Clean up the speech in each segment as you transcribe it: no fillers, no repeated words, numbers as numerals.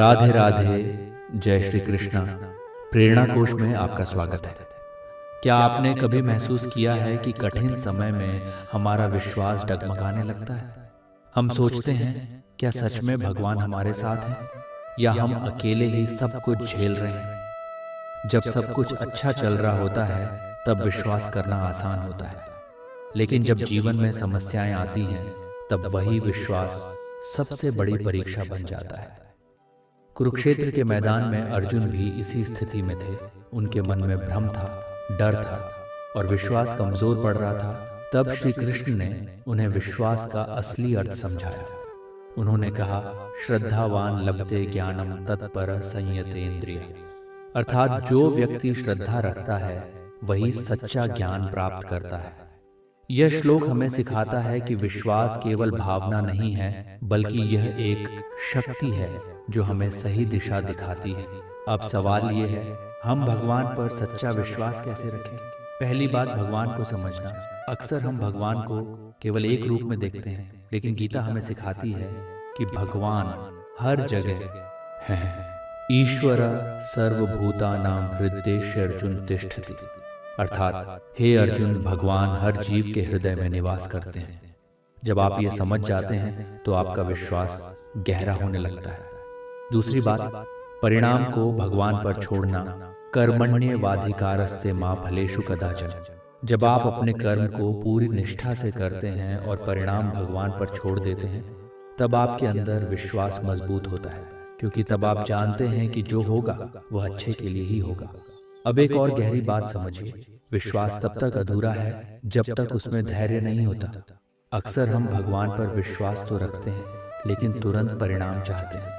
राधे राधे। जय श्री कृष्णा। प्रेरणा कोश में आपका स्वागत है। क्या आपने कभी महसूस किया है कि कठिन समय में हमारा विश्वास डगमगाने लगता है? हम सोचते हैं, क्या सच में भगवान हमारे साथ हैं, या हम अकेले ही सब कुछ झेल रहे हैं? जब सब कुछ अच्छा चल रहा होता है तब विश्वास करना आसान होता है, लेकिन जब जीवन में समस्याएं आती हैं तब वही विश्वास सबसे बड़ी परीक्षा बन जाता है। कुरुक्षेत्र के मैदान में अर्जुन भी इसी स्थिति में थे। उनके मन में भ्रम था, डर था और विश्वास कमजोर पड़ रहा था। तब श्री कृष्ण ने उन्हें विश्वास का असली अर्थ समझाया। उन्होंने कहा, श्रद्धावान लभते ज्ञानम तत्पर संयतेन्द्रिय। अर्थात जो व्यक्ति श्रद्धा रखता है वही सच्चा ज्ञान प्राप्त करता है। यह श्लोक हमें सिखाता है कि विश्वास केवल भावना नहीं है, बल्कि यह एक शक्ति है जो हमें सही दिशा दिखाती है। अब सवाल ये है, हम भगवान पर सच्चा विश्वास कैसे रखें? पहली बात, भगवान को समझना। अक्सर हम भगवान को केवल एक रूप में देखते हैं, लेकिन गीता हमें सिखाती है कि भगवान हर जगह है। ईश्वर सर्वभूतानां हृदयेषु अर्जुन तिष्ठति। अर्थात हे अर्जुन, भगवान हर जीव के हृदय में निवास करते हैं। जब आप ये समझ जाते हैं तो आपका विश्वास गहरा होने लगता है। दूसरी बात, परिणाम को भगवान पर छोड़ना। कर्मण्येवाधिकारस्ते मा फलेषु कदाचन। जब आप अपने कर्म को पूरी निष्ठा से करते हैं और परिणाम भगवान पर छोड़ देते हैं, तब आपके अंदर विश्वास मजबूत होता है, क्योंकि तब आप जानते हैं कि जो होगा वह अच्छे के लिए ही होगा। अब एक और गहरी बात समझिए, विश्वास तब तक अधूरा है जब तक उसमें धैर्य नहीं होता। अक्सर हम भगवान पर विश्वास तो रखते हैं, लेकिन तुरंत परिणाम चाहते हैं,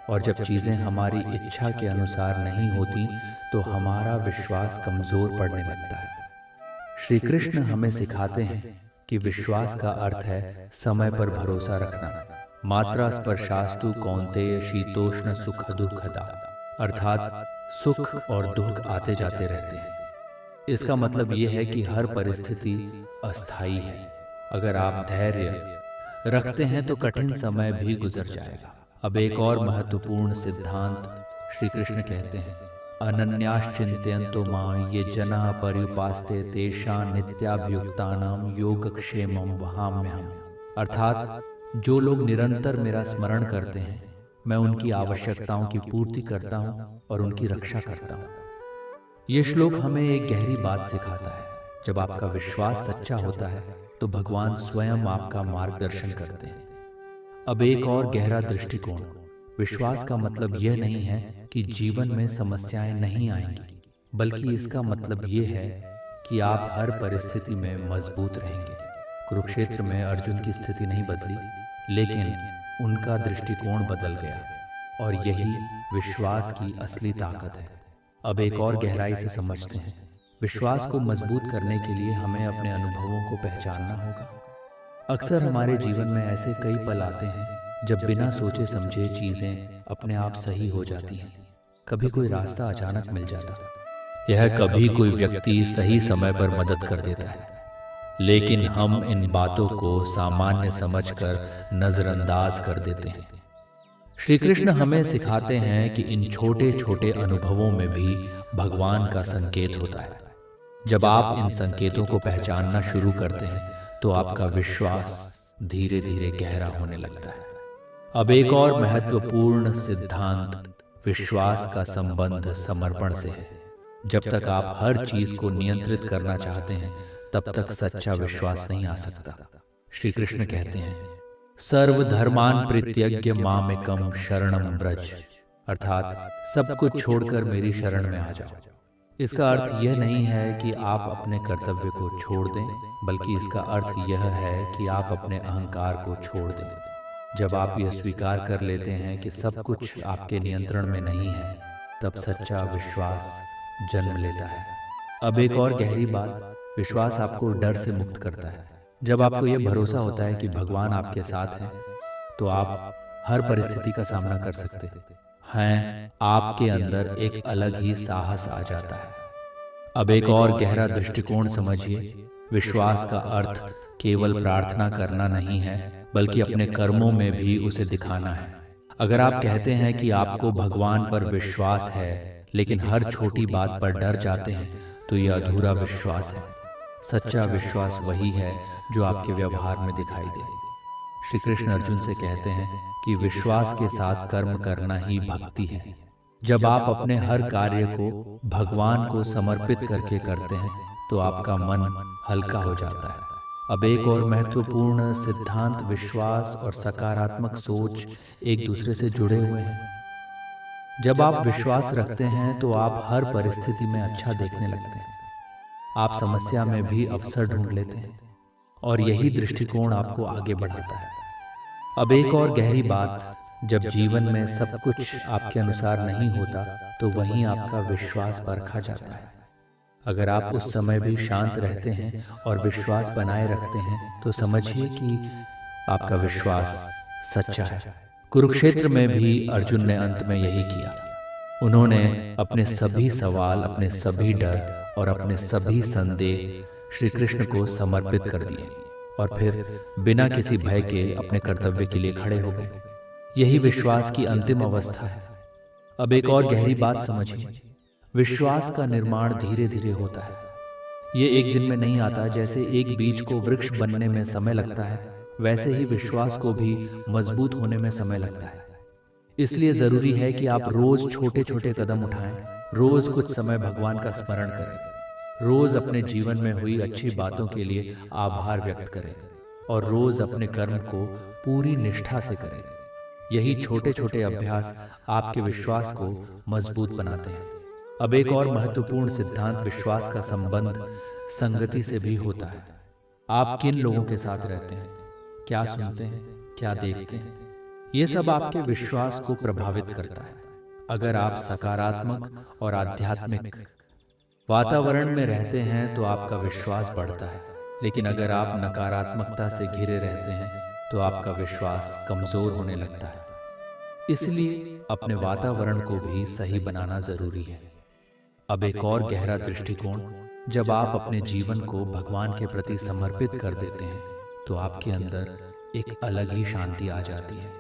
और जब चीज़ें हमारी इच्छा के अनुसार नहीं होती तो हमारा विश्वास कमज़ोर पड़ने लगता है। श्री कृष्ण हमें सिखाते हैं कि विश्वास का अर्थ है समय पर भरोसा रखना। मात्रा स्पर्शास्तु कौन्तेय शीतोष्ण सुख दुःखदा। अर्थात सुख और दुख आते जाते रहते हैं। इसका मतलब यह है कि हर परिस्थिति अस्थायी है। अगर आप धैर्य रखते हैं तो कठिन समय भी गुजर जाएगा। अब एक और महत्वपूर्ण सिद्धांत श्री कृष्ण कहते हैं, अनन्याश्चिन्तयन्तो मां ये जनाः पर्युपास्ते तेषां नित्याभियुक्तानां योगक्षेमं वहाम्यहम्। अर्थात जो लोग निरंतर मेरा स्मरण करते हैं, मैं उनकी आवश्यकताओं की पूर्ति करता हूँ और उनकी रक्षा करता हूँ। ये श्लोक हमें एक गहरी बात सिखाता है। जब आपका विश्वास सच्चा होता है तो भगवान स्वयं आपका मार्गदर्शन करते हैं। अब एक और गहरा दृष्टिकोण, विश्वास का मतलब यह नहीं है कि जीवन में समस्याएं नहीं आएंगी, बल्कि इसका मतलब यह है कि आप हर परिस्थिति में मजबूत रहेंगे। कुरुक्षेत्र में अर्जुन की स्थिति नहीं बदली, लेकिन उनका दृष्टिकोण बदल गया, और यही विश्वास की असली ताकत है। अब एक और गहराई से समझते हैं, विश्वास को मजबूत करने के लिए हमें अपने अनुभवों को पहचानना होगा। अक्सर हमारे जीवन में ऐसे कई पल आते हैं जब बिना सोचे समझे चीज़ें अपने आप सही हो जाती हैं। कभी कोई रास्ता अचानक मिल जाता है, यह कभी कोई व्यक्ति सही समय पर मदद कर देता है, लेकिन हम इन बातों को सामान्य समझकर नजरअंदाज कर देते हैं। श्री कृष्ण हमें सिखाते हैं कि इन छोटे छोटे अनुभवों में भी भगवान का संकेत होता है। जब आप इन संकेतों को पहचानना शुरू करते हैं तो आपका विश्वास धीरे धीरे गहरा होने लगता है। अब एक और महत्वपूर्ण सिद्धांत, विश्वास का संबंध समर्पण से है। जब तक आप हर चीज को नियंत्रित करना चाहते हैं, तब तक सच्चा विश्वास नहीं आ सकता। श्री कृष्ण कहते हैं, सर्वधर्मान् परित्यज्य मामेकं शरणं व्रज। अर्थात सब कुछ छोड़कर मेरी शरण में आ जाओ। इसका अर्थ यह नहीं है कि आप अपने कर्तव्य को छोड़ दें, बल्कि इसका अर्थ यह है कि आप अपने अहंकार को छोड़ दें। जब आप यह स्वीकार कर लेते हैं कि सब कुछ आपके नियंत्रण में नहीं है, तब सच्चा विश्वास जन्म लेता है। अब एक और गहरी बात, विश्वास आपको डर से मुक्त करता है। जब आपको यह भरोसा होता है कि भगवान आपके साथ हैं, तो आप हर परिस्थिति का सामना कर सकते हैं। आपके अंदर एक अलग ही साहस आ जाता है। अब एक और गहरा दृष्टिकोण समझिए, विश्वास का अर्थ केवल प्रार्थना करना नहीं है, बल्कि अपने कर्मों में भी उसे दिखाना है। अगर आप कहते हैं कि आपको भगवान पर विश्वास है लेकिन हर छोटी बात पर डर जाते हैं, तो यह अधूरा विश्वास है। सच्चा विश्वास वही है जो आपके व्यवहार में दिखाई दे। श्री कृष्ण अर्जुन से कहते हैं कि विश्वास के साथ कर्म करना ही भक्ति है। जब आप अपने हर कार्य को भगवान को समर्पित करके करते हैं तो आपका मन हल्का हो जाता है। अब एक और महत्वपूर्ण सिद्धांत, विश्वास और सकारात्मक सोच एक दूसरे से जुड़े हुए हैं। जब आप विश्वास रखते हैं तो आप हर परिस्थिति में अच्छा देखने लगते हैं। आप समस्या में भी अवसर ढूंढ लेते हैं और यही दृष्टिकोण आपको आगे बढ़ाता है। अब एक और गहरी बात, जब जीवन में सब कुछ आपके अनुसार नहीं होता तो वहीं आपका विश्वास परखा जाता है। अगर आप उस समय भी शांत रहते हैं और विश्वास बनाए रखते हैं तो समझिए कि आपका विश्वास सच्चा है। कुरुक्षेत्र में भी अर्जुन ने अंत में यही किया। उन्होंने अपने सभी सवाल, अपने सभी डर और अपने सभी संदेह श्री कृष्ण को समर्पित कर दिए और फिर बिना किसी भय के अपने कर्तव्य के लिए खड़े हो गए। यही विश्वास की अंतिम अवस्था है। अब एक और गहरी बात समझिए, विश्वास का निर्माण धीरे धीरे होता है। ये एक दिन में नहीं आता। जैसे एक बीज को वृक्ष बनने में समय लगता है, वैसे ही विश्वास को भी मजबूत होने में समय लगता है। इसलिए जरूरी है कि आप रोज छोटे छोटे कदम उठाएं, रोज कुछ समय भगवान का स्मरण करें, रोज अपने जीवन में हुई अच्छी बातों के लिए आभार व्यक्त करें और रोज अपने कर्म को पूरी निष्ठा से करें। यही छोटे छोटे अभ्यास आपके विश्वास को मजबूत बनाते हैं। अब एक और महत्वपूर्ण सिद्धांत, विश्वास का संबंध संगति से भी होता है। आप किन लोगों के साथ रहते हैं, क्या सुनते हैं, क्या देखते हैं, ये सब आपके विश्वास को प्रभावित करता है। अगर आप सकारात्मक और आध्यात्मिक वातावरण में रहते हैं तो आपका विश्वास बढ़ता है, लेकिन अगर आप नकारात्मकता से घिरे रहते हैं तो आपका विश्वास कमजोर होने लगता है। इसलिए अपने वातावरण को भी सही बनाना जरूरी है। अब एक और गहरा दृष्टिकोण, जब आप अपने जीवन को भगवान के प्रति समर्पित कर देते हैं तो आपके अंदर एक अलग ही शांति आ जाती है।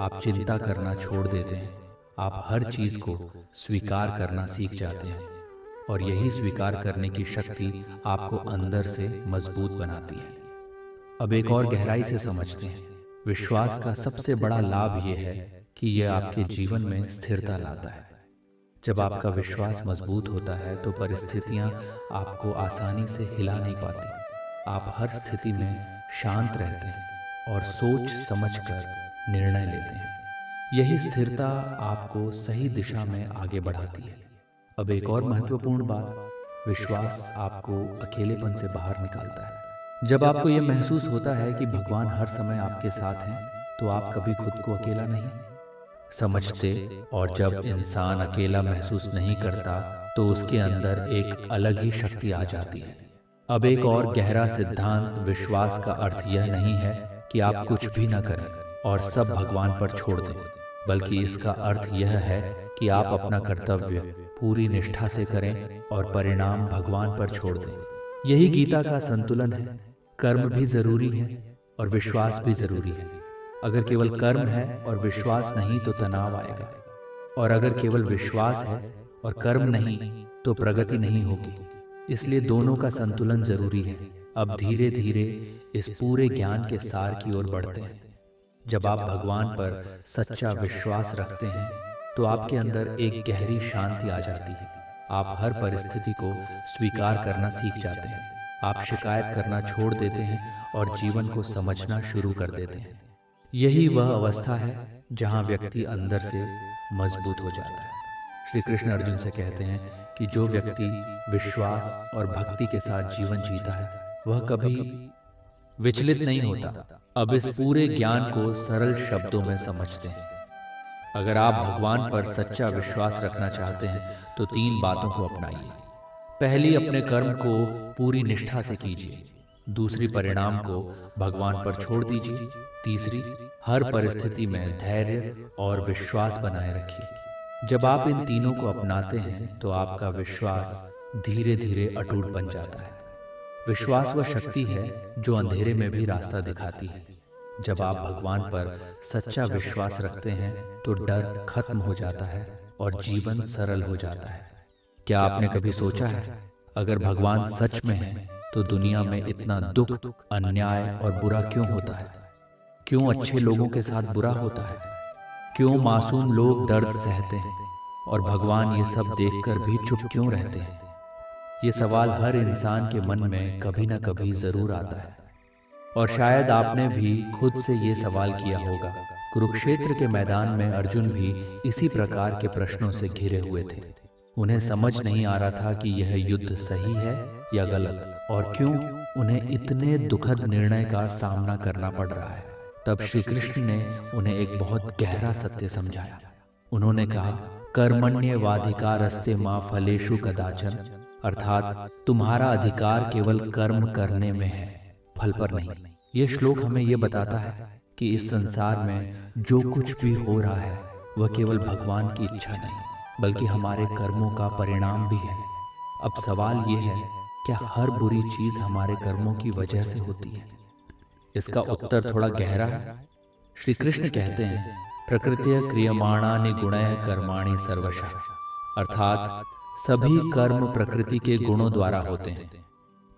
आप चिंता करना छोड़ देते हैं, आप हर चीज को स्वीकार करना सीख जाते हैं और यही स्वीकार करने की शक्ति आपको अंदर से मजबूत बनाती है। अब एक और गहराई से समझते हैं, विश्वास का सबसे बड़ा लाभ यह है कि यह आपके जीवन में स्थिरता लाता है। जब आपका विश्वास मजबूत होता है तो परिस्थितियां आपको आसानी से हिला नहीं पाती। आप हर स्थिति में शांत रहते हैं और सोच समझकर निर्णय लेते हैं। यही स्थिरता आपको सही दिशा में आगे बढ़ाती है। अब एक और महत्वपूर्ण बात, विश्वास आपको अकेलेपन से बाहर निकालता है। जब आपको यह महसूस होता है कि भगवान हर समय आपके साथ हैं तो आप कभी खुद को अकेला नहीं समझते। और जब इंसान अकेला महसूस नहीं करता तो उसके अंदर एक अलग ही शक्ति आ जाती है। अब एक और गहरा सिद्धांत, विश्वास का अर्थ यह नहीं है कि आप कुछ भी न करें और सब भगवान पर छोड़ दें, बल्कि इसका अर्थ यह है कि आप अपना कर्तव्य पूरी निष्ठा से करें और परिणाम भगवान पर छोड़ दें। यही गीता का संतुलन है। कर्म भी जरूरी है और विश्वास भी जरूरी है। अगर केवल कर्म है और विश्वास नहीं तो तनाव आएगा, और अगर केवल विश्वास है और कर्म नहीं तो प्रगति नहीं होगी। इसलिए दोनों का संतुलन जरूरी है। अब धीरे धीरे इस पूरे ज्ञान के सार की ओर बढ़ते हैं। जब आप भगवान पर सच्चा विश्वास रखते हैं तो आपके अंदर एक गहरी शांति आ जाती है। आप हर परिस्थिति को स्वीकार करना सीख जाते हैं। आप शिकायत करना छोड़ देते हैं और जीवन को समझना शुरू कर देते हैं। यही वह अवस्था है जहां व्यक्ति अंदर से मजबूत हो जाता है। श्री कृष्ण अर्जुन से कहते हैं कि जो व्यक्ति विश्वास और भक्ति के साथ जीवन जीता है वह कभी विचलित नहीं होता। अब इस पूरे ज्ञान को सरल शब्दों में समझते हैं। अगर आप भगवान पर सच्चा विश्वास रखना चाहते हैं तो 3 बातों को अपनाइए। पहली, अपने कर्म को पूरी निष्ठा से कीजिए। दूसरी, परिणाम को भगवान पर छोड़ दीजिए। तीसरी, हर परिस्थिति में धैर्य और विश्वास बनाए रखिए। जब आप इन तीनों को अपनाते हैं तो आपका विश्वास धीरे धीरे अटूट बन जाता है। विश्वास वह शक्ति है जो अंधेरे में भी रास्ता दिखाती है। जब आप भगवान पर सच्चा विश्वास रखते हैं तो डर खत्म हो जाता है और जीवन सरल हो जाता है। क्या आपने कभी सोचा है, अगर भगवान सच में है तो दुनिया में इतना दुख, अन्याय और बुरा क्यों होता है? क्यों अच्छे लोगों के साथ बुरा होता है? क्यों मासूम लोग दर्द सहते हैं और भगवान ये सब देखकर भी चुप क्यों रहते हैं? ये सवाल हर इंसान के मन में कभी ना कभी जरूर आता है। और शायद आपने भी खुद से ये सवाल किया होगा। कुरुक्षेत्र के मैदान में अर्जुन भी इसी प्रकार के प्रश्नों से घिरे हुए थे। उन्हें समझ नहीं आ रहा था कि यह युद्ध सही है या गलत, और क्यों उन्हें इतने दुखद निर्णय का सामना करना पड़ रहा है। तब श्री कृष्ण ने उन्हें एक बहुत गहरा सत्य समझाया। उन्होंने कहा, कर्मण्येवाधिकारस्ते मा फलेषु कदाचन, अर्थात तुम्हारा अधिकार केवल कर्म करने में है, फल पर नहीं। ये श्लोक हमें ये बताता है कि इस संसार में जो कुछ भी हो रहा है वह केवल भगवान की इच्छा नहीं, बल्कि हमारे कर्मों का परिणाम भी है। अब सवाल ये है, क्या हर बुरी चीज हमारे कर्मों की वजह से होती है? इसका उत्तर थोड़ा गहरा है। श्री कृष्ण कहते हैं, प्रकृत्या क्रियमाणानि गुणैः कर्माणि सर्वशः, अर्थात सभी कर्म प्रकृति के गुणों द्वारा होते हैं।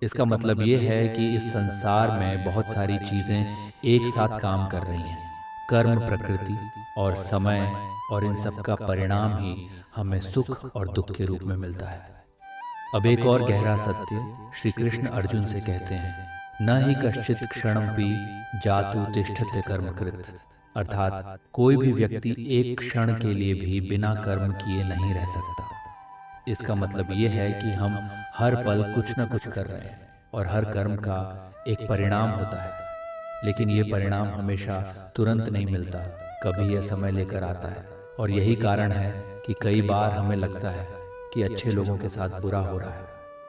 इसका मतलब ये है कि इस संसार में बहुत सारी चीजें एक साथ काम कर रही हैं। कर्म, प्रकृति और समय, और इन सब का परिणाम ही हमें सुख और दुख के रूप में मिलता है। अब एक और गहरा सत्य श्री कृष्ण अर्जुन से कहते हैं, न ही कश्चित् क्षणमपि जातु तिष्ठते कर्मकृत्, अर्थात कोई भी व्यक्ति एक क्षण के लिए भी बिना कर्म किए नहीं रह सकता। इसका मतलब ये है कि हम हर पल कुछ न कुछ कर रहे हैं और हर कर्म का एक परिणाम होता है, लेकिन ये परिणाम हमेशा तुरंत नहीं मिलता, कभी यह समय लेकर आता है। और यही कारण है कि कई बार हमें लगता है कि अच्छे लोगों के साथ बुरा हो रहा है।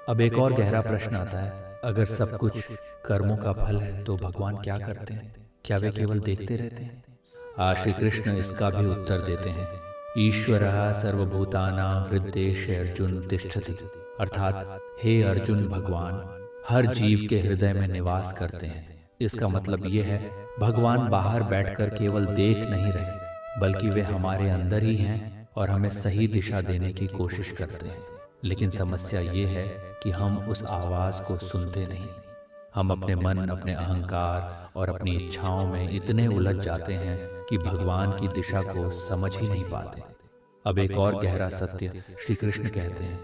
अब एक और गहरा प्रश्न आता है, अगर सब कुछ कर्मों का फल है तो भगवान क्या करते हैं? क्या वे केवल देखते रहते हैं? श्री कृष्ण इसका भी उत्तर देते हैं, ईश्वरः सर्वभूतानां हृद्देशे अर्जुन तिष्ठति, अर्थात हे अर्जुन, भगवान हर जीव के हृदय में निवास करते हैं। इसका मतलब ये है, भगवान बाहर बैठकर केवल देख नहीं रहे, बल्कि वे हमारे अंदर ही हैं और हमें सही दिशा देने की कोशिश करते हैं। लेकिन समस्या ये है कि हम उस आवाज़ को सुनते नहीं। हम अपने मन, अपने अहंकार और अपनी इच्छाओं में इतने उलझ जाते हैं कि भगवान की दिशा को समझ ही नहीं पाते। अब एक और गहरा सत्य श्री कृष्ण कहते हैं,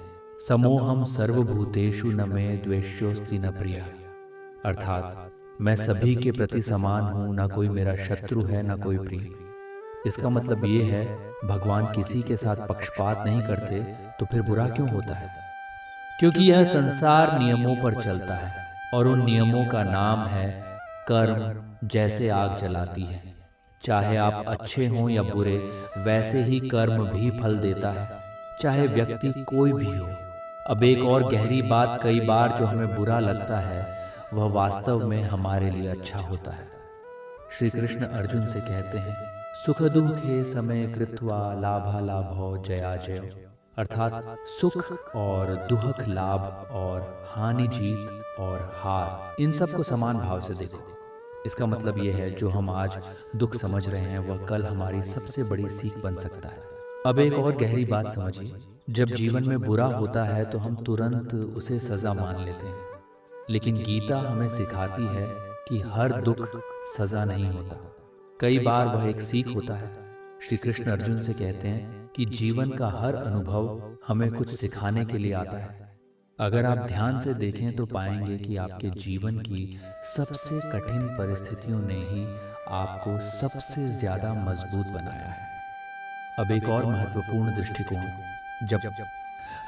समोहम सर्वभूतेषु न मे द्वेष्योस्ति न प्रियः, अर्थात मैं सभी के प्रति समान हूँ, न कोई मेरा शत्रु है न कोई प्रिय। इसका मतलब ये है, भगवान किसी के साथ पक्षपात नहीं करते, तो फिर बुरा क्यों होता है? क्योंकि यह संसार नियमों पर चलता है और उन नियमों का नाम है कर्म। जैसे आग जलाती है, चाहे आप अच्छे हों या बुरे, वैसे ही कर्म भी फल देता है, चाहे व्यक्ति कोई भी हो। अब एक और गहरी बात, कई बार जो हमें बुरा लगता है वह वास्तव में हमारे लिए अच्छा होता है। श्री कृष्ण अर्जुन से कहते हैं, सुख दुखे समय कृत्वा लाभालाभो जया जय, अर्थात सुख और दुख, लाभ और हानि, जीत और हार, इन सब को समान भाव से देखो। इसका मतलब यह है, जो हम आज दुख समझ रहे हैं वह कल हमारी सबसे बड़ी सीख बन सकता है। अब एक और गहरी बात समझिए, जब जीवन में बुरा होता है तो हम तुरंत उसे सजा मान लेते हैं, लेकिन गीता हमें सिखाती है कि हर दुख सजा नहीं होता, कई बार वह एक सीख होता है। श्री कृष्ण अर्जुन से कहते हैं कि जीवन का हर अनुभव हमें कुछ सिखाने के लिए आता है। अगर आप ध्यान से देखें तो पाएंगे कि आपके जीवन की सबसे कठिन परिस्थितियों ने ही आपको सबसे ज्यादा मजबूत बनाया है। अब एक और महत्वपूर्ण दृष्टिकोण, जब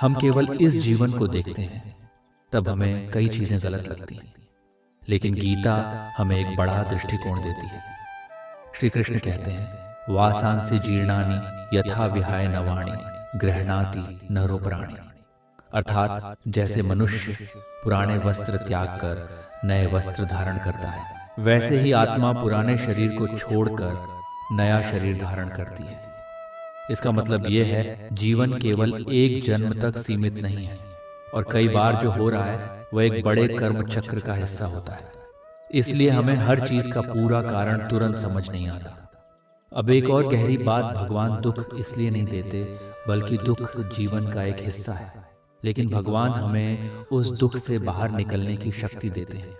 हम केवल इस जीवन को देखते हैं तब हमें कई चीजें गलत लगती हैं, लेकिन गीता हमें एक बड़ा दृष्टिकोण देती है। श्री कृष्ण कहते हैं, वासांसि जीर्णानि यथा विहाय नवाणि गृह्णाति नरो प्राणी, अर्थात जैसे मनुष्य पुराने वस्त्र त्याग कर नए वस्त्र धारण करता है, वैसे ही आत्मा पुराने शरीर को छोड़कर नया शरीर धारण करती है। इसका मतलब यह है, जीवन केवल एक जन्म तक सीमित नहीं है और कई बार जो हो रहा है वह एक बड़े कर्म चक्र का हिस्सा होता है। इसलिए हमें हर चीज का पूरा कारण तुरंत समझ नहीं आता। अब एक और गहरी बात, भगवान दुख इसलिए नहीं देते बल्कि दुख जीवन का एक हिस्सा है। लेकिन भगवान हमें उस दुख से बाहर निकलने की शक्ति देते हैं।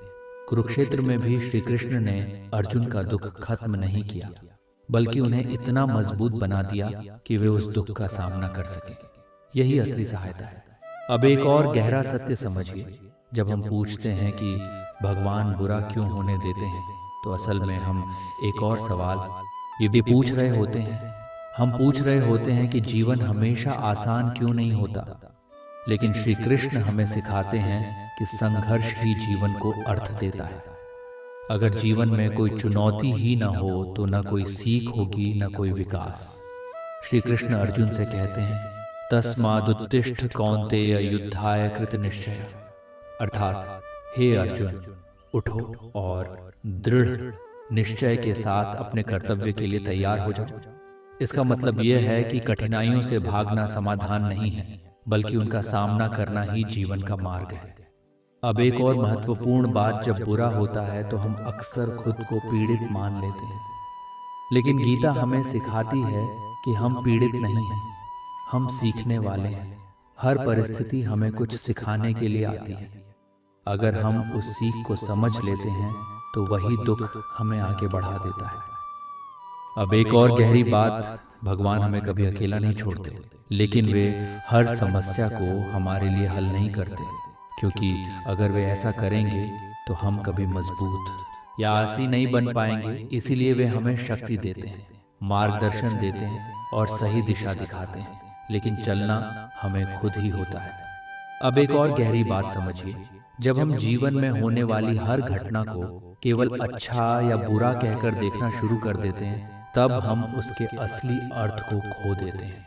कुरुक्षेत्र में भी श्री कृष्ण ने अर्जुन का दुख खत्म नहीं किया, बल्कि उन्हें इतना मजबूत बना दिया कि वे उस दुख का सामना कर सके। यही असली सहायता है। अब एक और गहरा सत्य समझिए, जब हम पूछते हैं कि भगवान बुरा क्यों होने देते हैं, तो असल में हम एक और सवाल ये भी पूछ रहे होते हैं। हम पूछ रहे होते हैं कि जीवन हमेशा आसान क्यों नहीं होता। लेकिन श्री कृष्ण हमें सिखाते हैं कि संघर्ष ही जीवन को अर्थ देता है। अगर जीवन में कोई चुनौती ही ना हो तो न कोई सीख होगी, न कोई विकास। श्री कृष्ण अर्जुन से कहते हैं, तस्मादुत्तिष्ठ कौन्तेय युद्धाय कृत निश्चय। अर्थात हे अर्जुन, उठो और दृढ़ निश्चय के साथ अपने कर्तव्य के लिए तैयार हो जाओ। इसका मतलब यह है कि कठिनाइयों से भागना समाधान नहीं है, बल्कि उनका सामना करना ही जीवन का मार्ग है। अब एक और महत्वपूर्ण बात, जब बुरा होता है तो हम अक्सर खुद को पीड़ित मान लेते हैं। लेकिन गीता हमें सिखाती है कि हम पीड़ित नहीं हैं, हम सीखने वाले हैं। हर परिस्थिति हमें कुछ सिखाने के लिए आती है। अगर हम उस सीख को समझ लेते हैं तो वही दुख हमें आगे बढ़ा देता है। अब एक और गहरी बात, भगवान हमें कभी अकेला नहीं छोड़ते, लेकिन वे हर समस्या को हमारे लिए हल नहीं करते, क्योंकि अगर वे ऐसा करेंगे तो हम कभी मजबूत या आसी नहीं बन पाएंगे। इसीलिए वे हमें शक्ति देते हैं, मार्गदर्शन देते हैं और सही दिशा दिखाते हैं, लेकिन चलना हमें खुद ही होता है। अब एक और गहरी बात समझिए, जब हम जीवन में होने वाली हर घटना को केवल अच्छा या बुरा कहकर देखना शुरू कर देते हैं, तब हम उसके असली अर्थ को खो देते हैं।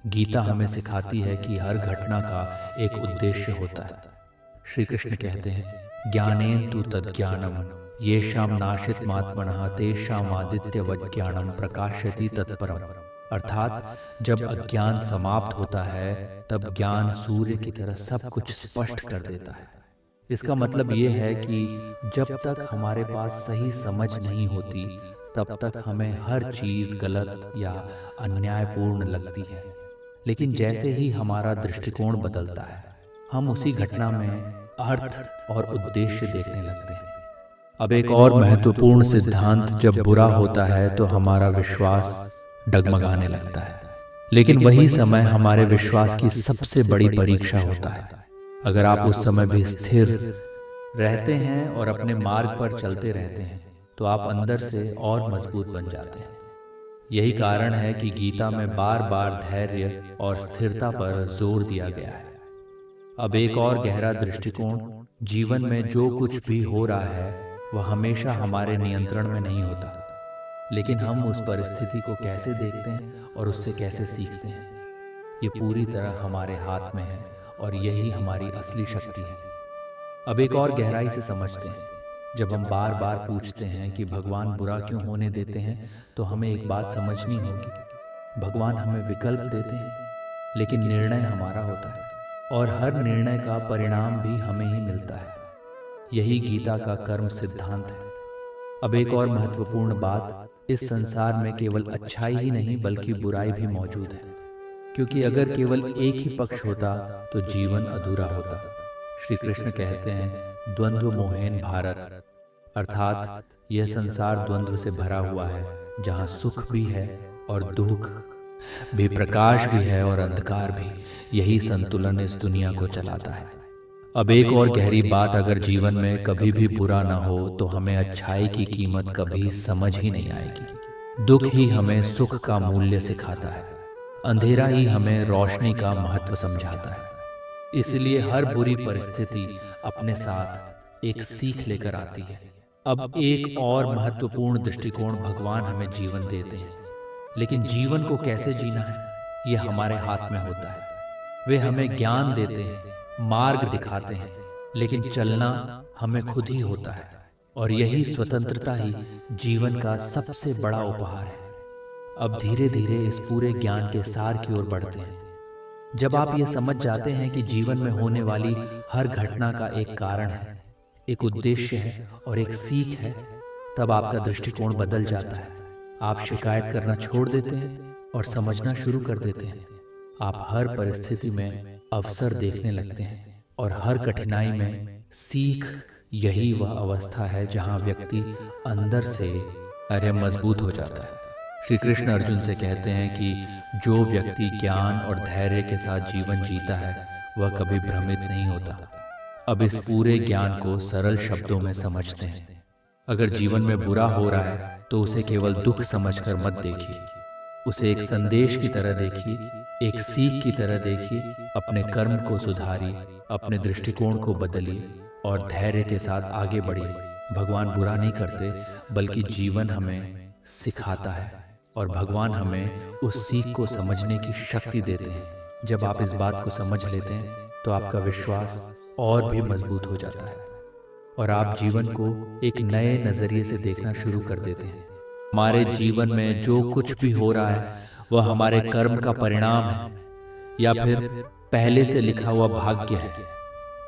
गीता हमें सिखाती है कि हर घटना का एक उद्देश्य होता है। श्री कृष्ण कहते हैं, ज्ञानेन तु तद्ज्ञानम येषां नाशितमात्मनः तेषामादित्यवत् ज्ञानम प्रकाशयति तत्परम। अर्थात जब अज्ञान समाप्त होता है तब ज्ञान सूर्य की तरह सब कुछ स्पष्ट कर देता है। इसका मतलब ये है कि जब तक हमारे पास सही समझ नहीं होती, तब तक हमें हर चीज गलत या अन्यायपूर्ण लगती है। लेकिन जैसे ही हमारा दृष्टिकोण बदलता है, हम उसी घटना में अर्थ और उद्देश्य देखने लगते हैं। अब एक और महत्वपूर्ण सिद्धांत, जब बुरा होता है तो हमारा विश्वास डगमगाने लगता है, लेकिन वही समय हमारे विश्वास की सबसे बड़ी परीक्षा होता है। अगर आप उस समय भी स्थिर रहते हैं और अपने मार्ग पर चलते रहते हैं, तो आप अंदर से और मजबूत बन जाते हैं। यही कारण है कि गीता में बार बार धैर्य और स्थिरता पर जोर दिया गया है। अब एक और गहरा दृष्टिकोण, जीवन में जो कुछ भी हो रहा है वह हमेशा हमारे नियंत्रण में नहीं होता, लेकिन हम उस परिस्थिति को कैसे देखते हैं और उससे कैसे सीखते हैं, ये पूरी तरह हमारे हाथ में है और यही हमारी असली शक्ति है। अब एक और गहराई से समझते हैं, जब हम बार बार पूछते हैं कि भगवान बुरा क्यों होने देते हैं, तो हमें एक बात समझनी होगी, भगवान हमें विकल्प देते हैं, लेकिन निर्णय हमारा होता है और हर निर्णय का परिणाम भी हमें ही मिलता है। यही गीता का कर्म सिद्धांत है। अब एक और महत्वपूर्ण बात, इस संसार में केवल अच्छाई ही नहीं बल्कि बुराई भी मौजूद है, क्योंकि अगर केवल एक ही पक्ष होता तो जीवन अधूरा होता। श्री कृष्ण कहते हैं, द्वंद्व मोहेन भारत, अर्थात यह संसार द्वंद्व से भरा हुआ है, जहाँ सुख भी है और दुख भी, प्रकाश भी है और अंधकार भी। यही संतुलन इस दुनिया को चलाता है। अब एक और गहरी बात, अगर जीवन में कभी भी बुरा ना हो तो हमें अच्छाई की कीमत कभी समझ ही नहीं आएगी। दुख ही हमें सुख का मूल्य सिखाता है, अंधेरा ही हमें रोशनी का महत्व समझाता है। इसलिए हर बुरी परिस्थिति अपने साथ एक सीख लेकर आती है। अब एक और महत्वपूर्ण दृष्टिकोण, भगवान हमें जीवन देते हैं, लेकिन जीवन को कैसे जीना है यह हमारे हाथ में होता है। वे हमें ज्ञान देते हैं, मार्ग दिखाते हैं, लेकिन चलना हमें खुद ही होता है। और यही स्वतंत्रता ही जीवन का सबसे बड़ा उपहार है। अब धीरे धीरे इस पूरे ज्ञान के सार की ओर बढ़ते हैं। जब आप ये समझ जाते हैं कि जीवन में होने वाली हर घटना का एक कारण है, एक उद्देश्य है और एक सीख है, तब आपका दृष्टिकोण बदल जाता है। आप शिकायत करना छोड़ देते हैं और समझना शुरू कर देते हैं। आप हर परिस्थिति में अवसर देखने लगते हैं और हर कठिनाई में सीख। यही वह अवस्था है जहां व्यक्ति अंदर से मजबूत हो जाता है। श्री कृष्ण अर्जुन से कहते हैं कि जो व्यक्ति ज्ञान और धैर्य के साथ जीवन जीता है वह कभी भ्रमित नहीं होता। अब इस पूरे ज्ञान को सरल शब्दों में समझते हैं। अगर जीवन में बुरा हो रहा है तो उसे केवल दुख समझकर मत देखिए, उसे एक संदेश की तरह देखिए, एक सीख की तरह देखिए। अपने कर्म को सुधारिए, अपने दृष्टिकोण को बदलिए और धैर्य के साथ आगे बढ़िए। भगवान बुरा नहीं करते, बल्कि जीवन हमें सिखाता है और भगवान हमें उस सीख को समझने की शक्ति देते हैं। जब आप इस बात को समझ लेते हैं तो आपका विश्वास और भी मजबूत हो जाता है और आप जीवन को एक नए नजरिए से देखना शुरू कर देते हैं। हमारे जीवन में जो कुछ भी हो रहा है वह हमारे कर्म का परिणाम है या फिर पहले से लिखा हुआ भाग्य है।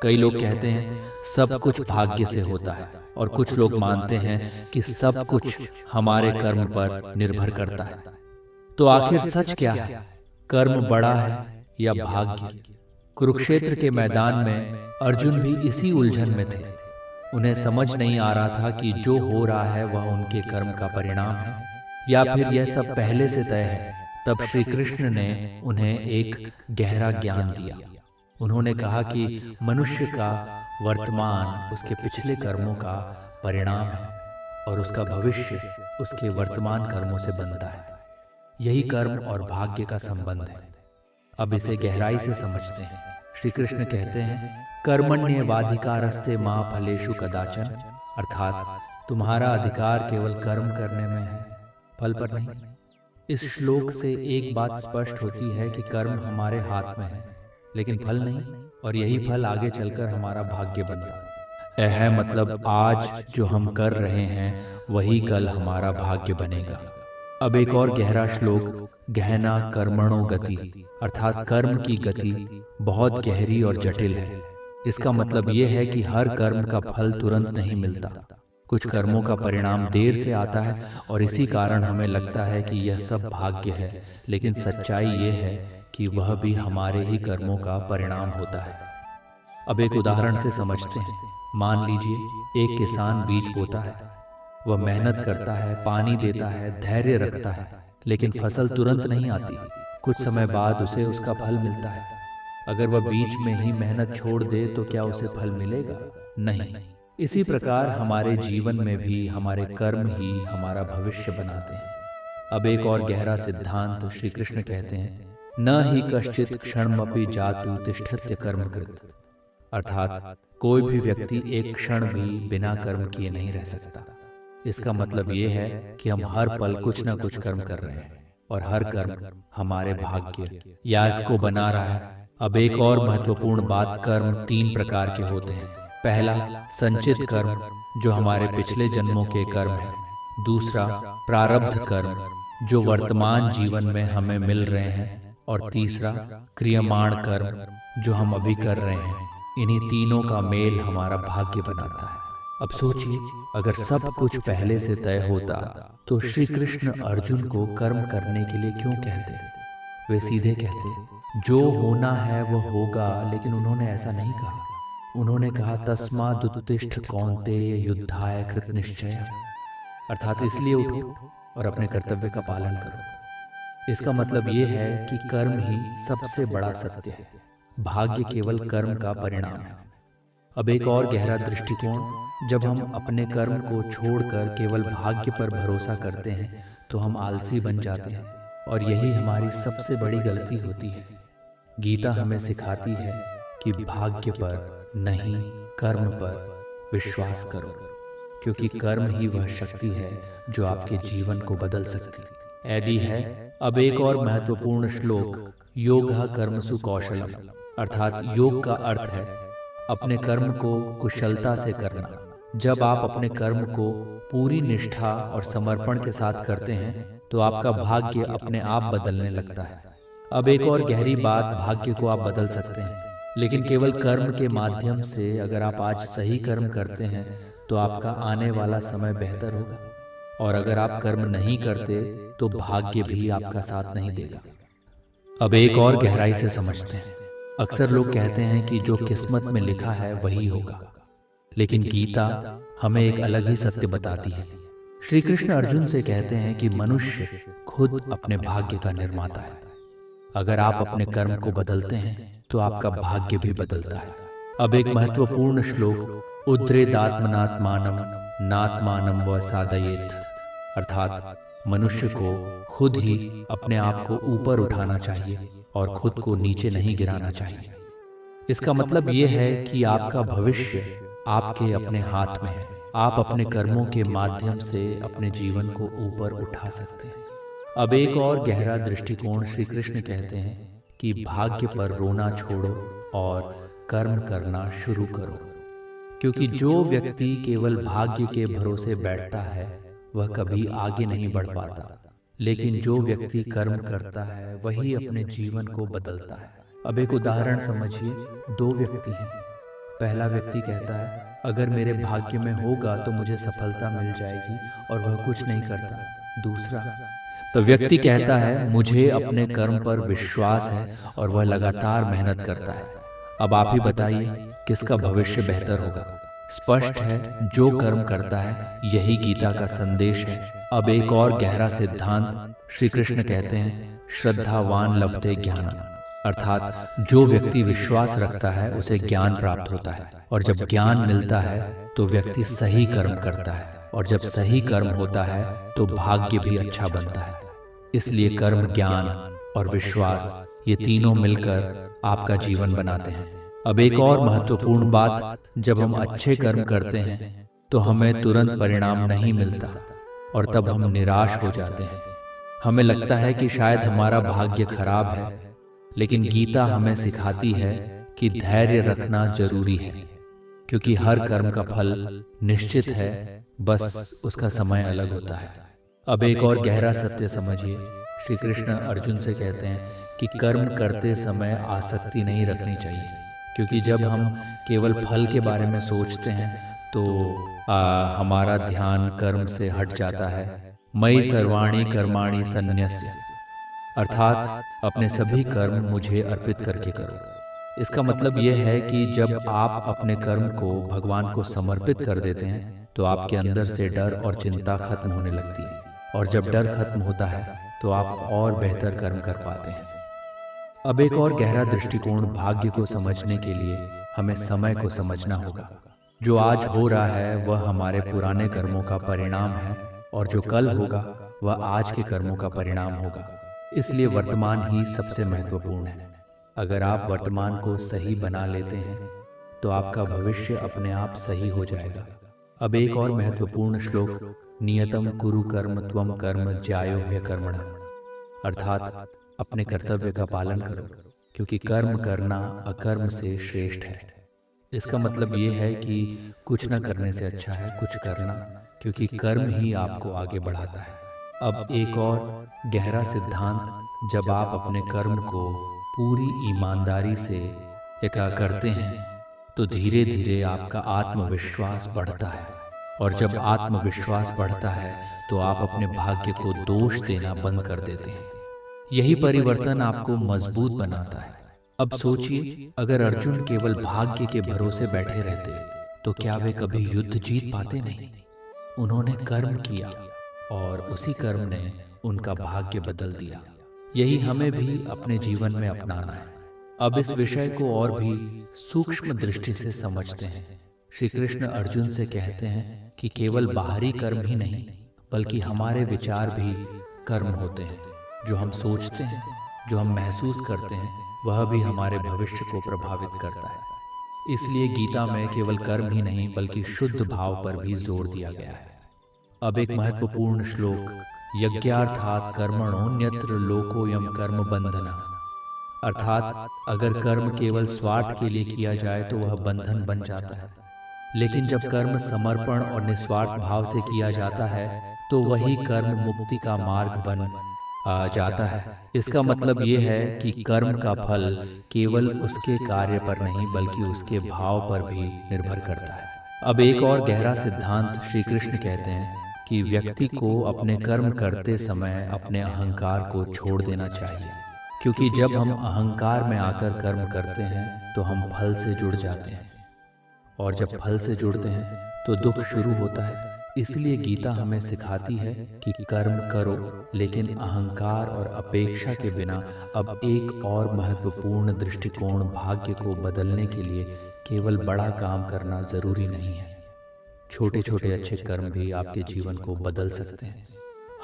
कई लोग कहते हैं सब कुछ भाग्य से होता है और कुछ लोग मानते हैं कि सब कुछ हमारे कर्म पर निर्भर करता है। तो आखिर सच क्या है? कर्म बड़ा है या भाग्य? कुरुक्षेत्र के मैदान में अर्जुन भी इसी उलझन में थे। उन्हें समझ नहीं आ रहा था कि जो हो रहा है वह उनके कर्म का परिणाम है या फिर यह सब पहले से तय है। तब श्री कृष्ण ने उन्हें एक गहरा ज्ञान दिया। उन्होंने कहा कि मनुष्य का वर्तमान उसके पिछले कर्मों का परिणाम है और उसका भविष्य उसके वर्तमान कर्मों से बनता है। यही कर्म और भाग्य का संबंध है। अब इसे गहराई से समझते हैं। श्री कृष्ण कहते हैं कर्मण्येवाधिकारस्ते मा फलेषु कदाचन, अर्थात तुम्हारा अधिकार केवल कर्म करने में है, फल पर नहीं। इस श्लोक से एक बात स्पष्ट होती है कि कर्म हमारे हाथ में है लेकिन फल नहीं, और यही फल आगे चलकर हमारा भाग्य बनता है। मतलब आज जो हम कर रहे हैं वही कल हमारा भाग्य बनेगा। अब एक और गहरा श्लोक, गहना कर्मणो गति, अर्थात कर्म की गति बहुत गहरी और जटिल है। इसका मतलब यह है कि हर कर्म का फल तुरंत नहीं मिलता। कुछ कर्मों का परिणाम देर से आता है और इसी कारण हमें लगता है कि यह सब भाग्य है, लेकिन सच्चाई ये है कि वह भी हमारे ही कर्मों का परिणाम होता है। अब एक उदाहरण से समझते हैं। मान लीजिए एक किसान बीज बोता है, वह मेहनत करता है, पानी देता है, धैर्य रखता है, लेकिन फसल तुरंत नहीं आती। कुछ समय बाद उसे उसका फल मिलता है। अगर वह बीच में ही मेहनत छोड़ दे तो क्या उसे फल मिलेगा? नहीं। इसी प्रकार हमारे जीवन में भी हमारे कर्म ही हमारा भविष्य बनाते हैं। अब एक और गहरा सिद्धांत श्री कृष्ण कहते हैं, न ही कश्चित क्षणमपि जातु तिष्ठत्य कर्मकृत, अर्थात कोई भी व्यक्ति एक क्षण भी बिना कर्म किए नहीं रह सकता। इसका मतलब ये है कि हम हर पल कुछ न कुछ कर्म कर रहे हैं और हर कर्म हमारे भाग्य या इसको बना रहा है। अब एक और महत्वपूर्ण बात, कर्म 3 प्रकार के होते हैं। पहला संचित कर्म, जो हमारे पिछले जन्मों के कर्म है। दूसरा प्रारब्ध कर्म, जो वर्तमान जीवन में हमें मिल रहे हैं। और तीसरा क्रियमाण कर्म, जो हम अभी कर रहे हैं। इन्हीं तीनों का मेल हमारा भाग्य बनाता है। अब सोचिए, अगर सब कुछ पहले से तय होता तो श्री कृष्ण अर्जुन को कर्म करने के लिए क्यों कहते? वे सीधे कहते जो होना है वह होगा, लेकिन उन्होंने ऐसा नहीं कहा। उन्होंने कहा तस्मादुत्तिष्ठ कौन्तेय युद्धाय कृत निश्चय, अर्थात इसलिए उठो और अपने कर्तव्य का पालन करो। इसका मतलब ये है कि कर्म ही सबसे बड़ा सत्य है, भाग्य केवल कर्म का परिणाम है। अब एक और गहरा दृष्टिकोण, जब हम अपने कर्म को छोड़कर केवल भाग्य पर भरोसा करते हैं तो हम आलसी बन जाते हैं, और यही हमारी सबसे बड़ी गलती होती है। गीता हमें सिखाती है कि भाग्य पर नहीं, कर्म पर विश्वास करो, क्योंकि कर्म ही वह शक्ति है जो आपके जीवन को बदल सकती है। एडी है। अब एक और महत्वपूर्ण श्लोक, योगः कर्मसु कौशलम, अर्थात योग का अर्थ है अपने कर्म को कुशलता से करना। जब आप अपने कर्म को पूरी निष्ठा और समर्पण के साथ करते हैं तो आपका भाग्य अपने आप बदलने लगता है। अब एक और गहरी बात, भाग्य को आप बदल सकते हैं, लेकिन केवल कर्म के माध्यम से अगर आप आज सही कर्म करते हैं तो आपका आने वाला समय बेहतर होगा, और अगर आप कर्म नहीं करते तो भाग्य भी आपका साथ नहीं देगा। अब एक और गहराई से समझते हैं। अक्सर लोग कहते हैं कि जो किस्मत में लिखा है वही होगा, लेकिन गीता हमें एक अलग ही सत्य बताती है। श्री कृष्ण अर्जुन से कहते हैं कि मनुष्य खुद अपने भाग्य का निर्माता है। अगर आप अपने कर्म को बदलते हैं तो आपका भाग्य भी बदलता है। अब एक महत्वपूर्ण श्लोक, उद्रेदात्मनात्मानम नात्मानम व साधयेत, अर्थात मनुष्य को खुद ही अपने आप को ऊपर उठाना चाहिए और खुद को नीचे नहीं गिराना चाहिए। इसका मतलब यह है कि आपका भविष्य आपके अपने हाथ में है। आप अपने कर्मों के माध्यम से अपने जीवन को ऊपर उठा सकते हैं। अब एक और गहरा दृष्टिकोण, श्री कृष्ण कहते हैं कि भाग्य पर रोना छोड़ो और कर्म करना शुरू करो, क्योंकि जो व्यक्ति केवल भाग्य के भरोसे बैठता है वह कभी आगे नहीं बढ़ पाता, लेकिन जो व्यक्ति कर्म करता है वही अपने जीवन को बदलता है। अब एक उदाहरण समझिए। दो व्यक्ति हैं। पहला व्यक्ति कहता है अगर मेरे भाग्य में होगा तो मुझे सफलता मिल जाएगी, और वह कुछ नहीं करता। दूसरा तो व्यक्ति कहता है मुझे अपने कर्म पर विश्वास है और वह लगातार मेहनत करता है। अब आप ही बताइए किसका भविष्य बेहतर होगा। स्पष्ट है जो कर्म करता है। यही गीता का संदेश है। अब एक और गहरा सिद्धांत, श्री कृष्ण कहते हैं श्रद्धावान लभते ज्ञान, अर्थात जो व्यक्ति विश्वास रखता है उसे ज्ञान प्राप्त होता है, और जब ज्ञान मिलता है तो व्यक्ति सही कर्म करता है, और जब सही कर्म होता है तो भाग्य भी अच्छा बनता है। इसलिए कर्म, ज्ञान और विश्वास, ये तीनों मिलकर आपका जीवन बनाते हैं। अब एक और महत्वपूर्ण बात, जब हम अच्छे कर्म करते हैं तो हमें तुरंत परिणाम नहीं मिलता, और तब हम निराश हो जाते हैं। हमें लगता है कि शायद हमारा भाग्य खराब है, लेकिन गीता हमें सिखाती है कि धैर्य रखना जरूरी है, क्योंकि हर कर्म का फल निश्चित है, बस उसका समय अलग होता है। अब एक और गहरा सत्य समझिए। श्री कृष्ण अर्जुन से कहते हैं कि कर्म करते समय आसक्ति नहीं रखनी चाहिए, क्योंकि जब हम केवल फल के बारे में सोचते हैं तो हमारा ध्यान कर्म से हट जाता है। मयि सर्वाणि कर्माणि सन्न्यस्य, अर्थात अपने सभी कर्म मुझे अर्पित करके करो। इसका मतलब यह है कि जब आप अपने कर्म को भगवान को समर्पित कर देते हैं तो आपके अंदर से डर और चिंता खत्म होने लगती है, और जब डर खत्म होता है तो आप और बेहतर कर्म कर पाते हैं। अब एक और गहरा दृष्टिकोण, भाग्य को समझने के लिए हमें समय को समझना होगा। जो आज हो रहा है वह हमारे पुराने कर्मों का परिणाम है, और जो कल होगा वह आज के कर्मों का परिणाम होगा। इसलिए वर्तमान ही सबसे महत्वपूर्ण है। अगर आप वर्तमान को सही बना लेते हैं तो आपका भविष्य अपने आप सही हो जाएगा। अब एक और महत्वपूर्ण श्लोक, नियतम कुरु कर्म त्वम कर्म ज्यायो ह्यकर्मणः, अर्थात अपने कर्तव्य का पालन करो, क्योंकि कर्म करना अकर्म से श्रेष्ठ है। इसका मतलब ये है कि कुछ न करने से अच्छा है कुछ करना, क्योंकि कर्म ही आपको आगे बढ़ाता है। अब एक और गहरा सिद्धांत, जब आप अपने कर्म को पूरी ईमानदारी से करते हैं तो धीरे धीरे आपका आत्मविश्वास बढ़ता है, और जब आत्मविश्वास बढ़ता है तो आप अपने भाग्य को दोष देना बंद कर देते हैं। यही परिवर्तन आपको मजबूत बनाता है। अब सोचिए, अगर अर्जुन केवल भाग्य के भरोसे बैठे रहते तो क्या वे कभी युद्ध जीत पाते? नहीं। उन्होंने कर्म किया और उसी कर्म ने उनका भाग्य बदल दिया। यही हमें भी अपने जीवन में अपनाना है। अब इस विषय को और भी सूक्ष्म दृष्टि से समझते हैं। श्री कृष्ण अर्जुन से कहते हैं कि केवल बाहरी कर्म ही नहीं, बल्कि हमारे विचार भी कर्म होते हैं। जो हम सोचते हैं, जो हम महसूस करते हैं, वह भी हमारे भविष्य को प्रभावित करता है। इसलिए गीता में केवल कर्म ही नहीं बल्कि शुद्ध भाव पर भी जोर दिया गया है। अब एक महत्वपूर्ण श्लोक, यज्ञार्थात् कर्मणोऽन्यत्र लोकोऽयं कर्म बंधनः, अर्थात अगर कर्म केवल स्वार्थ के लिए किया जाए तो वह बंधन बन जाता है, लेकिन जब कर्म समर्पण और निस्वार्थ भाव से किया जाता है तो वही कर्म मुक्ति का मार्ग बन आ जाता है। इसका मतलब ये है कि कर्म का फल केवल उसके कार्य पर नहीं बल्कि उसके भाव पर भी निर्भर करता है। अब एक और गहरा सिद्धांत श्री कृष्ण कहते हैं कि व्यक्ति को अपने कर्म करते समय अपने अहंकार को छोड़ देना चाहिए, क्योंकि जब हम अहंकार में आकर कर्म करते हैं तो हम फल से जुड़ जाते हैं, और जब फल से जुड़ते हैं तो दुख शुरू होता है। इसलिए गीता हमें सिखाती है कि कर्म करो, लेकिन अहंकार और अपेक्षा के बिना। अब एक और महत्वपूर्ण दृष्टिकोण, भाग्य को बदलने के लिए केवल बड़ा काम करना जरूरी नहीं है। छोटे छोटे अच्छे कर्म भी आपके जीवन को बदल सकते हैं।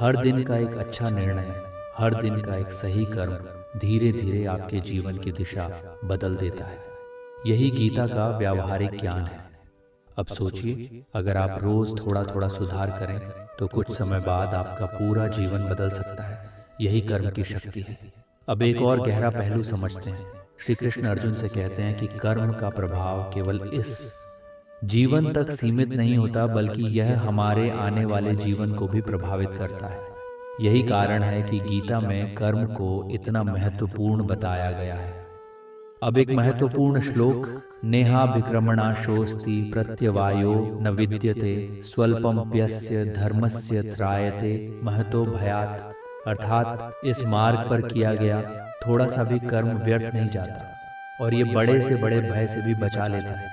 हर दिन का एक अच्छा निर्णय, हर दिन का एक सही कर्म धीरे धीरे आपके जीवन की दिशा बदल देता है। यही गीता का व्यावहारिक ज्ञान है। अब सोचिए, अगर आप रोज थोड़ा थोड़ा सुधार करें तो कुछ समय बाद आपका पूरा जीवन बदल सकता है। यही कर्म की शक्ति है। अब एक और गहरा पहलू समझते हैं। श्री कृष्ण अर्जुन से कहते हैं कि कर्म का प्रभाव केवल इस जीवन तक सीमित नहीं होता, बल्कि यह हमारे आने वाले जीवन को भी प्रभावित करता है। यही कारण है कि गीता में कर्म को इतना महत्वपूर्ण बताया गया है। अब एक महत्वपूर्ण श्लोक, नेहाभिक्रमणाशोस्ति प्रत्यवायो न विद्यते स्वल्पम्प्यस्य धर्मस्य त्रायते महतो भयात्। अर्थात इस मार्ग पर किया गया थोड़ा सा भी कर्म व्यर्थ नहीं जाता, और ये बड़े से बड़े भय से भी बचा लेता है।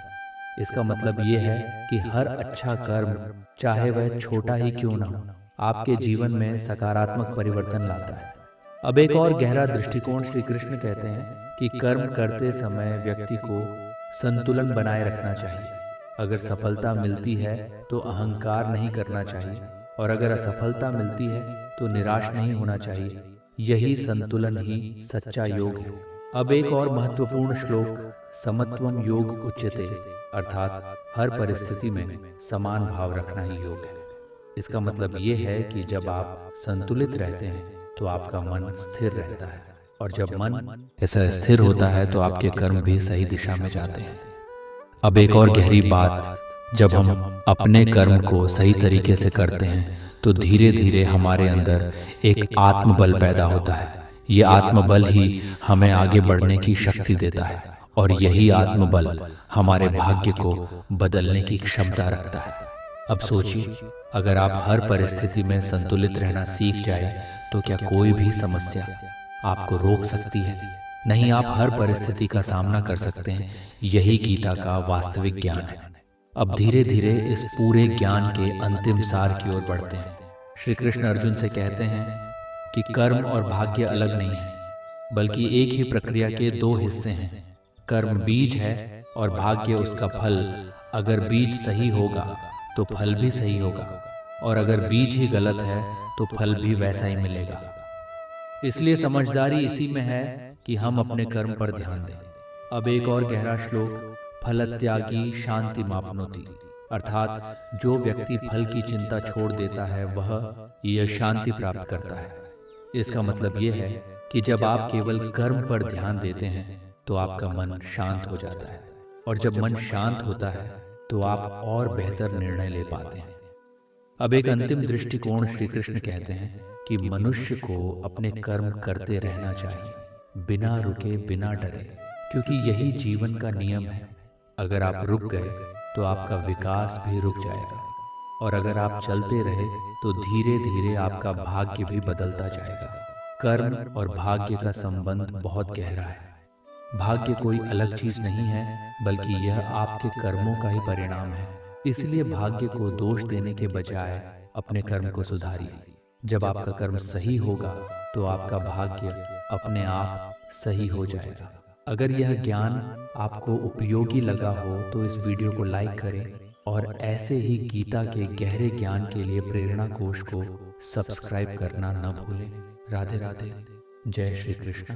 इसका मतलब ये है कि हर अच्छा कर्म, चाहे वह छोटा ही क्यों ना हो, आपके जीवन में सकारात्मक परिवर्तन लाता है। अब एक और गहरा दृष्टिकोण, श्री कृष्ण कहते हैं कि कर्म करते समय व्यक्ति को संतुलन बनाए रखना चाहिए। अगर सफलता मिलती है तो अहंकार नहीं करना चाहिए, और अगर असफलता मिलती है तो निराश नहीं होना चाहिए। यही संतुलन ही सच्चा योग है। अब एक और महत्वपूर्ण श्लोक, समत्वम योग उच्यते, अर्थात हर परिस्थिति में समान भाव रखना ही योग है। इसका मतलब ये है कि जब आप संतुलित रहते हैं तो आपका मन स्थिर रहता है, और जब मन ऐसा स्थिर होता है तो आपके कर्म भी सही दिशा में जाते हैं। अब एक और गहरी बात, जब हम अपने कर्म को सही तरीके से करते हैं तो धीरे धीरे हमारे अंदर एक आत्मबल पैदा होता है। ये आत्मबल ही हमें आगे बढ़ने की शक्ति देता है, और यही आत्मबल हमारे भाग्य को बदलने की क्षमता रखता है। अब सोचिए, अगर आप हर परिस्थिति में संतुलित रहना सीख जाए तो क्या कोई भी समस्या आपको रोक सकती है? नहीं, आप हर परिस्थिति का सामना कर सकते हैं। यही गीता का वास्तविक ज्ञान है। अब धीरे धीरे इस पूरे ज्ञान के अंतिम सार की ओर बढ़ते हैं। श्री कृष्ण अर्जुन से कहते हैं कि कर्म और भाग्य अलग नहीं है, बल्कि एक ही प्रक्रिया के दो हिस्से हैं। कर्म बीज है और भाग्य उसका फल। अगर बीज सही होगा तो फल भी सही होगा, और अगर बीज ही गलत है तो फल भी वैसा ही मिलेगा। इसलिए समझदारी इसी में है कि हम अपने कर्म पर ध्यान दें। अब एक और गहरा श्लोक, फलत्यागी शांति मापनोति, अर्थात जो व्यक्ति फल की चिंता छोड़ देता है वह यह शांति प्राप्त करता है। इसका मतलब यह है कि जब आप केवल कर्म पर ध्यान देते हैं तो आपका मन शांत हो जाता है, और जब मन शांत होता है तो आप और बेहतर निर्णय ले पाते हैं। अब एक अंतिम दृष्टिकोण, श्री कृष्ण कहते हैं कि मनुष्य को अपने कर्म करते रहना चाहिए, बिना रुके बिना डरे, क्योंकि यही जीवन का नियम है। अगर आप रुक गए तो आपका विकास भी रुक जाएगा, और अगर आप चलते रहे तो धीरे धीरे आपका भाग्य भी बदलता जाएगा। कर्म और भाग्य का संबंध बहुत गहरा है। भाग्य कोई अलग चीज नहीं है, बल्कि यह आपके कर्मों का ही परिणाम है। इसलिए भाग्य को दोष देने के बजाय अपने कर्म को सुधारिए। जब आपका कर्म सही होगा तो आपका भाग्य अपने आप सही हो जाएगा। अगर यह ज्ञान आपको उपयोगी लगा हो तो इस वीडियो को लाइक करें, और ऐसे ही गीता के गहरे ज्ञान के लिए प्रेरणा कोश को सब्सक्राइब करना न भूलें। राधे राधे। जय श्री कृष्ण।